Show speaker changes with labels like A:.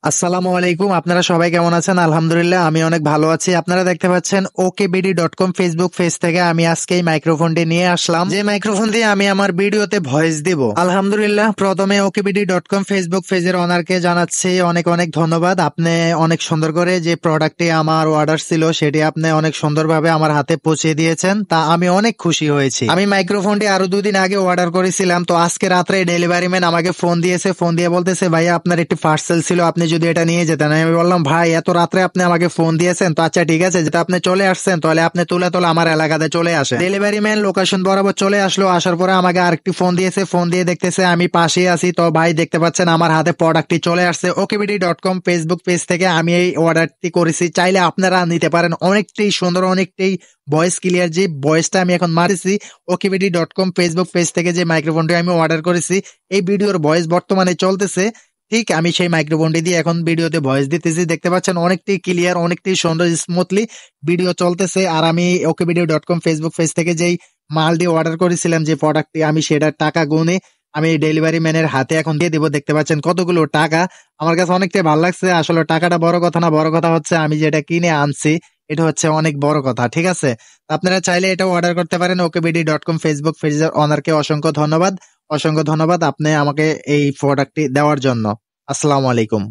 A: আসসালামু আলাইকুম। আপনারা সবাই কেমন আছেন? আলহামদুলিল্লাহ আমি অনেক ভালো আছি। আপনারা দেখতে পাচ্ছেন okbd.com ফেসবুক পেজ থেকে আমি আজকে এই মাইক্রোফোনটি নিয়ে আসলাম, যে মাইক্রোফোন দিয়ে আমি আমার ভিডিওতে ভয়েস দিব। আলহামদুলিল্লাহ প্রথমে okbd.com ফেসবুক পেজের ওনারকে জানাচ্ছি অনেক অনেক ধন্যবাদ। আপনি অনেক সুন্দর করে যে প্রোডাক্টটি আমার অর্ডার ছিল সেটি আপনি অনেক সুন্দরভাবে আমার হাতে পৌঁছে দিয়েছেন, তা আমি অনেক খুশি হয়েছি। আমি মাইক্রোফোনটি আরো 2 দিন আগে অর্ডার করেছিলাম, তো আজকে রাত্রে ডেলিভারি ম্যান আমাকে ফোন দিয়েছে, ফোন দিয়ে বলতেছে ভাইয়া আপনার একটি পার্সেল ছিল, আপনি যদি এটা নিয়ে যেতেন। আমি বললাম ভাই এত রাত্রে আপনি আমাকে ফোন দিয়েছেন, তো আচ্ছা ঠিক আছে, যেটা আপনি চলে আসছেন তাহলে আপনি তুলে আমার এলাকাতে চলে আসে। ডেলিভারি ম্যান লোকেশন বরাবর চলে আসলো, আসার পরে আমাকে আরেকটি ফোন দিয়েছে, ফোন দিয়ে দেখতেছে আমি পাশে আছি। তো ভাই দেখতে পাচ্ছেন আমার হাতে প্রোডাক্টটি চলে আসছে okbd.com ফেসবুক পেজ থেকে। আমি এই অর্ডারটি করেছি, চাইলে আপনারা নিতে পারেন। অনেকটাই সুন্দর, অনেকটাই ভয়েস ক্লিয়ার। যে ভয়েসটা আমি এখন মারিছি okbd.com ফেসবুক পেজ থেকে, যে মাইক্রোফোনটি আমি অর্ডার করেছি, এই ভিডিওর ভয়েস বর্তমানে চলতেছে। ঠিক আমি সেই মাইক্রোফোনটি দিয়ে এখন ভিডিওতে ভয়েস দিতেছি। দেখতে পাচ্ছেন অনেকটাই ক্লিয়ার, অনেকটাই সুন্দর, স্মুথলি ভিডিও চলতেছে। আর আমি okbd.com ফেসবুক পেজ থেকে যেই মালটি অর্ডার করেছিলাম, যে প্রোডাক্টটি, আমি সেটার টাকা গুনে আমি ডেলিভারি ম্যানের হাতে এখন দিয়ে দিব। দেখতে পাচ্ছেন কতগুলো টাকা। আমার কাছে অনেকটাই ভালো লাগছে। আসলে টাকাটা বড় কথা না, বড় কথা হচ্ছে আমি যেটা কিনে আনছি এটা হচ্ছে অনেক বড় কথা। ঠিক আছে, আপনারা চাইলে এটা অর্ডার করতে পারেন। okbd.com ফেসবুক পেজের ওনারকে অসংখ্য ধন্যবাদ, অসংখ্য ধন্যবাদ আপনি আমাকে এই প্রোডাক্টটি দেওয়ার জন্য। আসসালামু আলাইকুম।